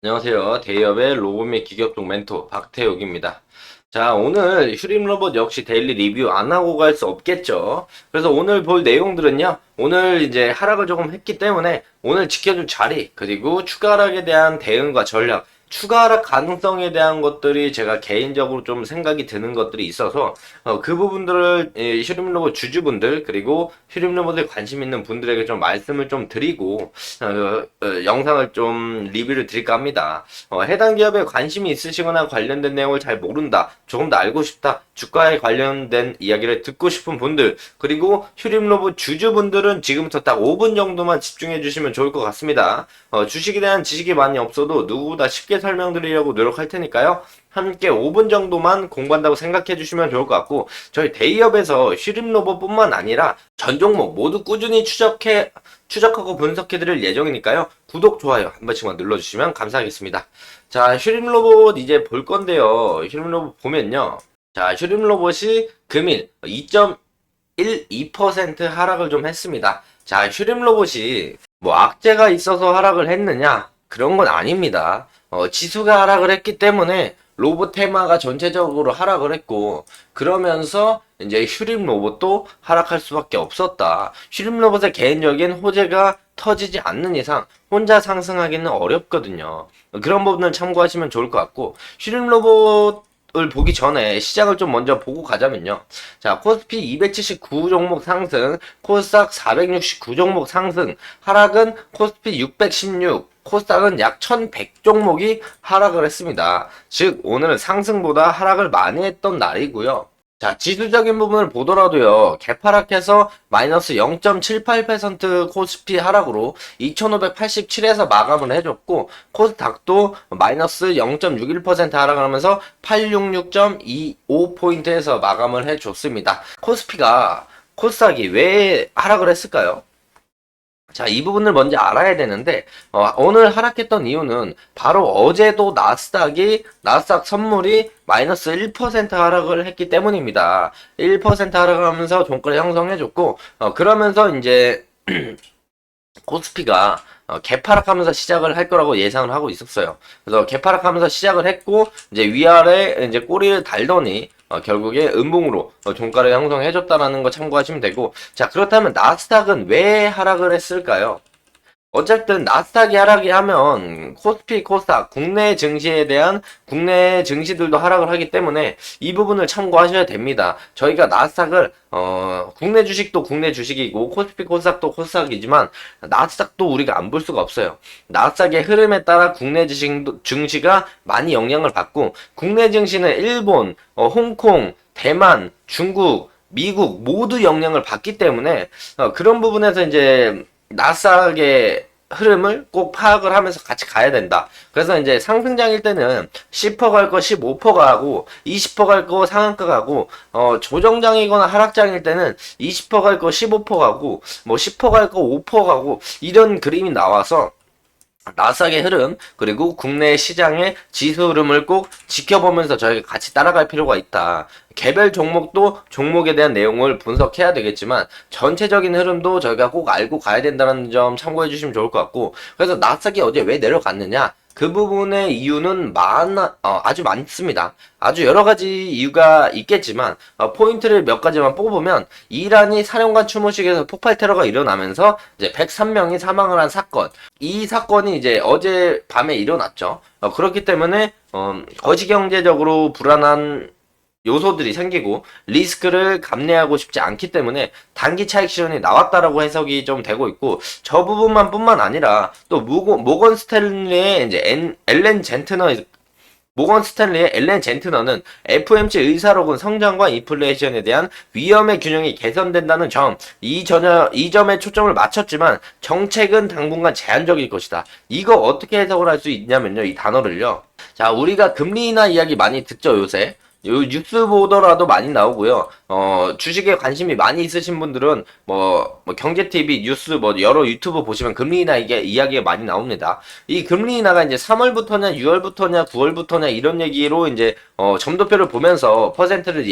안녕하세요. 대기업의 로봇 및 기계업종 멘토 박태욱입니다. 자, 오늘 휴림 로봇 역시 데일리 리뷰 안 하고 갈 수 없겠죠. 그래서 오늘 볼 내용들은요. 오늘 이제 하락을 조금 했기 때문에 오늘 지켜줄 자리, 그리고 추가 하락에 대한 대응과 전략, 추가 하락 가능성에 대한 것들이 제가 개인적으로 좀 생각이 드는 것들이 있어서 그 부분들을 휴림 로봇 주주분들, 그리고 휴림 로봇에 관심 있는 분들에게 좀 말씀을 좀 드리고 영상을 좀 리뷰를 드릴까 합니다. 해당 기업에 관심이 있으시거나 관련된 내용을 잘 모른다, 조금 더 알고 싶다, 주가에 관련된 이야기를 듣고 싶은 분들, 그리고 휴림 로봇 주주분들은 지금부터 딱 5분 정도만 집중해 주시면 좋을 것 같습니다. 주식에 대한 지식이 많이 없어도 누구보다 쉽게 설명드리려고 노력할 테니까요. 함께 5분 정도만 공부한다고 생각해 주시면 좋을 것 같고, 저희 대기업에서 휴림 로봇뿐만 아니라 전 종목 모두 꾸준히 추적하고 분석해 드릴 예정이니까요. 구독, 좋아요 한 번씩만 눌러주시면 감사하겠습니다. 자, 휴림 로봇 이제 볼 건데요. 휴림 로봇 보면요. 자, 휴림 로봇이 금일 2.12% 하락을 좀 했습니다. 자, 휴림 로봇이 뭐 악재가 있어서 하락을 했느냐? 그런 건 아닙니다. 지수가 하락을 했기 때문에 로봇 테마가 전체적으로 하락을 했고, 그러면서 이제 휴림 로봇도 하락할 수밖에 없었다. 휴림 로봇의 개인적인 호재가 터지지 않는 이상 혼자 상승하기는 어렵거든요. 그런 부분을 참고하시면 좋을 것 같고, 휴림 로봇을 보기 전에 시장을 좀 먼저 보고 가자면요. 자, 코스피 279 종목 상승, 코스닥 469 종목 상승, 하락은 코스피 616, 코스닥은 약 1100 종목이 하락을 했습니다. 즉 오늘은 상승보다 하락을 많이 했던 날이고요. 자, 지수적인 부분을 보더라도요. 개파락해서 마이너스 0.78% 코스피 하락으로 2587에서 마감을 해줬고, 코스닥도 마이너스 0.61% 하락을 하면서 866.25포인트에서 마감을 해줬습니다. 코스닥이 왜 하락을 했을까요? 자, 이 부분을 먼저 알아야 되는데, 오늘 하락했던 이유는 바로 어제도 나스닥 선물이 마이너스 1% 하락을 했기 때문입니다. 1% 하락을 하면서 종가를 형성해줬고, 그러면서 이제, 코스피가 개파락하면서 시작을 할 거라고 예상을 하고 있었어요. 그래서 개파락하면서 시작을 했고, 이제 위아래 이제 꼬리를 달더니 결국에 음봉으로 종가를 형성해줬다라는 거 참고하시면 되고, 자, 그렇다면 나스닥은 왜 하락을 했을까요? 어쨌든 나스닥이 하락이 하면 코스피, 코스닥, 국내 증시들도 하락을 하기 때문에 이 부분을 참고하셔야 됩니다. 저희가 나스닥을 국내 주식도 국내 주식이고 코스피, 코스닥도 코스닥이지만 나스닥도 우리가 안 볼 수가 없어요. 나스닥의 흐름에 따라 국내 증시가 많이 영향을 받고, 국내 증시는 일본, 홍콩, 대만, 중국, 미국 모두 영향을 받기 때문에 그런 부분에서 이제 나스닥의 흐름을 꼭 파악을 하면서 같이 가야 된다. 그래서 이제 상승장일 때는 10% 갈 거 15% 가고, 20% 갈 거 상한가 가고, 조정장이거나 하락장일 때는 20% 갈 거 15% 가고, 뭐 10% 갈 거 5% 가고, 이런 그림이 나와서 나스닥의 흐름, 그리고 국내 시장의 지수 흐름을 꼭 지켜보면서 저희가 같이 따라갈 필요가 있다. 개별 종목도 종목에 대한 내용을 분석해야 되겠지만 전체적인 흐름도 저희가 꼭 알고 가야 된다는 점 참고해 주시면 좋을 것 같고, 그래서 나스닥이 어제 왜 내려갔느냐? 그 부분의 이유는 아주 많습니다. 아주 여러 가지 이유가 있겠지만, 포인트를 몇 가지만 뽑으면, 이란이 사령관 추모식에서 폭발 테러가 일어나면서, 이제 103명이 사망을 한 사건. 이 사건이 이제 어제 밤에 일어났죠. 그렇기 때문에, 거시경제적으로 불안한 요소들이 생기고 리스크를 감내하고 싶지 않기 때문에 단기 차익 실현이 나왔다라고 해석이 좀 되고 있고, 저 부분만 뿐만 아니라 또 모건 스탠리의 이제 모건 스탠리의 엘렌 젠트너는 FOMC 의사록은 성장과 인플레이션에 대한 위험의 균형이 개선된다는 점, 이 점에 초점을 맞췄지만 정책은 당분간 제한적일 것이다. 이거 어떻게 해석을 할 수 있냐면요, 이 단어를요. 자, 우리가 금리 인하 이야기 많이 듣죠, 요새. 요 뉴스 보더라도 많이 나오고요. 주식에 관심이 많이 있으신 분들은 뭐 경제TV 뉴스 뭐 여러 유튜브 보시면 금리 인하 이야기가 많이 나옵니다. 이 금리 인하가 이제 3월부터냐 6월부터냐 9월부터냐 이런 얘기로 이제 점도표를 보면서 퍼센트를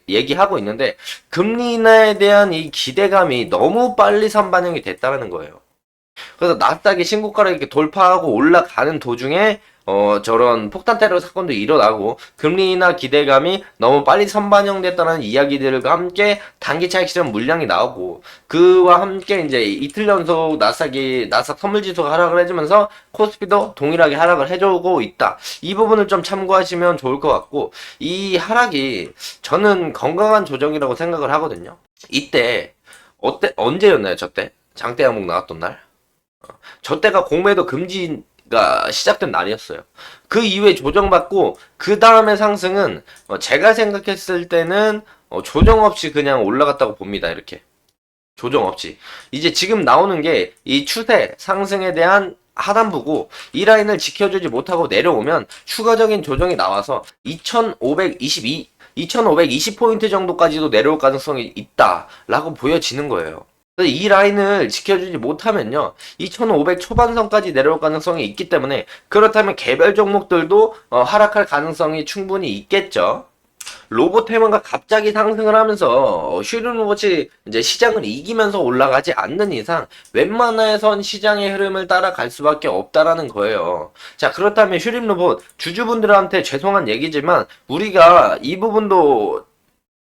얘기하고 있는데, 금리 인하에 대한 이 기대감이 너무 빨리 선반영이 됐다는 거예요. 그래서 나스닥이 신고가를 이렇게 돌파하고 올라가는 도중에 저런 폭탄 테러 사건도 일어나고 금리나 기대감이 너무 빨리 선반영됐다는 이야기들과 함께 단기 차익 실현 물량이 나오고 그와 함께 이제 이틀 연속 나스닥 선물 지수가 하락을 해주면서 코스피도 동일하게 하락을 해주고 있다. 이 부분을 좀 참고하시면 좋을 것 같고 이 하락이 저는 건강한 조정이라고 생각을 하거든요. 이때 언제였나요? 저때 장대 항목 나왔던 날? 저 때가 공매도 금지가 시작된 날이었어요. 그 이후에 조정받고 그 다음에 상승은 제가 생각했을 때는 조정 없이 그냥 올라갔다고 봅니다. 이렇게 조정 없이 이제 지금 나오는 게 이 추세 상승에 대한 하단부고 이 라인을 지켜주지 못하고 내려오면 추가적인 조정이 나와서 2520포인트 정도까지도 내려올 가능성이 있다라고 보여지는 거예요. 이 라인을 지켜주지 못하면요 2500 초반선까지 내려올 가능성이 있기 때문에 그렇다면 개별 종목들도 하락할 가능성이 충분히 있겠죠. 로보테마가 갑자기 상승을 하면서 슈링로봇이 이제 시장을 이기면서 올라가지 않는 이상 웬만해선 시장의 흐름을 따라갈 수밖에 없다라는 거예요. 자, 그렇다면 슈링로봇 주주분들한테 죄송한 얘기지만 우리가 이 부분도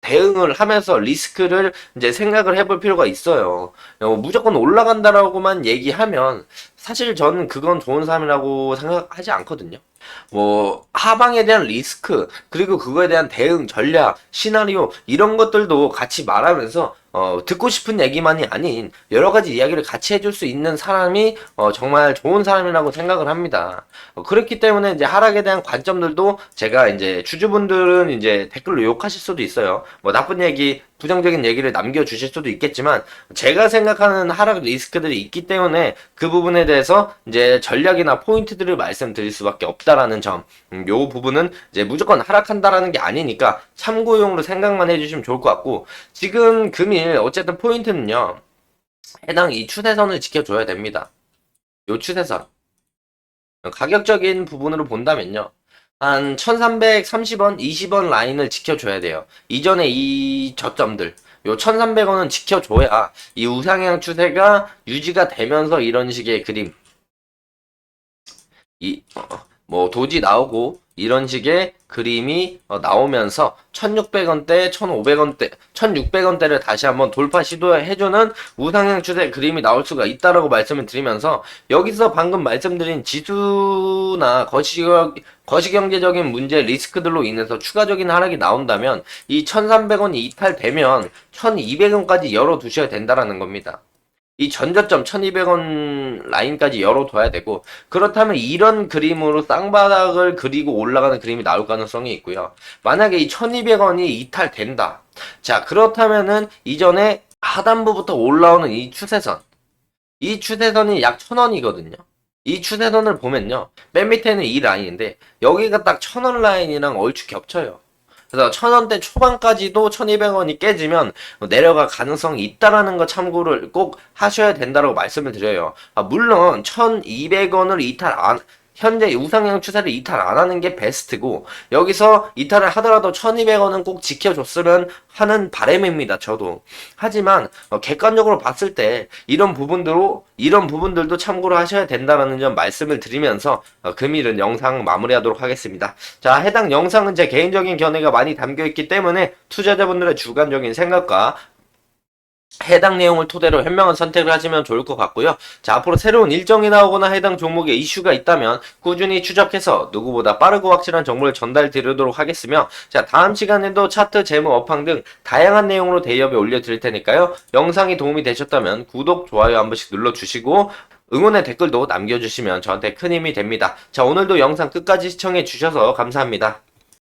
대응을 하면서 리스크를 이제 생각을 해볼 필요가 있어요. 무조건 올라간다라고만 얘기하면 사실 저는 그건 좋은 삶이라고 생각하지 않거든요. 뭐 하방에 대한 리스크 그리고 그거에 대한 대응 전략 시나리오 이런 것들도 같이 말하면서 듣고 싶은 얘기만이 아닌 여러 가지 이야기를 같이 해줄 수 있는 사람이 정말 좋은 사람이라고 생각을 합니다. 그렇기 때문에 이제 하락에 대한 관점들도 제가 이제 주주분들은 이제 댓글로 욕하실 수도 있어요. 뭐 나쁜 얘기 부정적인 얘기를 남겨주실 수도 있겠지만 제가 생각하는 하락 리스크들이 있기 때문에 그 부분에 대해서 이제 전략이나 포인트들을 말씀드릴 수밖에 없다라는 점. 요 부분은 이제 무조건 하락한다라는 게 아니니까 참고용으로 생각만 해주시면 좋을 것 같고 지금 금일 어쨌든 포인트는요 해당 이 추세선을 지켜줘야 됩니다. 요 추세선 가격적인 부분으로 본다면요 한 1330원, 20원 라인을 지켜줘야 돼요. 이전에 이 저점들 요 1300원은 지켜줘야 이 우상향 추세가 유지가 되면서 이런 식의 그림 뭐 도지 나오고 이런 식의 그림이 나오면서 1600원대, 1500원대, 1600원대를 다시 한번 돌파 시도해주는 우상향 추세 그림이 나올 수가 있다라고 말씀을 드리면서 여기서 방금 말씀드린 지수나 거시경제적인 문제 리스크들로 인해서 추가적인 하락이 나온다면 이 1300원이 이탈되면 1200원까지 열어두셔야 된다라는 겁니다. 이 전저점 1200원 라인까지 열어둬야 되고 그렇다면 이런 그림으로 쌍바닥을 그리고 올라가는 그림이 나올 가능성이 있고요. 만약에 이 1200원이 이탈된다. 자 그렇다면은 이전에 하단부부터 올라오는 이 추세선이 약 1000원이거든요. 이 추세선을 보면요. 맨 밑에는 이 라인인데 여기가 딱 1000원 라인이랑 얼추 겹쳐요. 그래서 1000원대 초반까지도 1200원이 깨지면 내려갈 가능성이 있다라는 거 참고를 꼭 하셔야 된다고 말씀을 드려요. 물론 1200원을 현재 우상향 추세를 이탈 안 하는 게 베스트고 여기서 이탈을 하더라도 1200원은 꼭 지켜줬으면 하는 바람입니다. 저도. 하지만 객관적으로 봤을 때 이런 부분들도 참고를 하셔야 된다는 점 말씀을 드리면서 금일은 영상 마무리하도록 하겠습니다. 자, 해당 영상은 제 개인적인 견해가 많이 담겨있기 때문에 투자자분들의 주관적인 생각과 해당 내용을 토대로 현명한 선택을 하시면 좋을 것 같고요. 자, 앞으로 새로운 일정이 나오거나 해당 종목에 이슈가 있다면 꾸준히 추적해서 누구보다 빠르고 확실한 정보를 전달 드리도록 하겠으며 자, 다음 시간에도 차트, 재무, 업황 등 다양한 내용으로 대여에 올려드릴 테니까요. 영상이 도움이 되셨다면 구독, 좋아요 한 번씩 눌러주시고 응원의 댓글도 남겨주시면 저한테 큰 힘이 됩니다. 자, 오늘도 영상 끝까지 시청해 주셔서 감사합니다.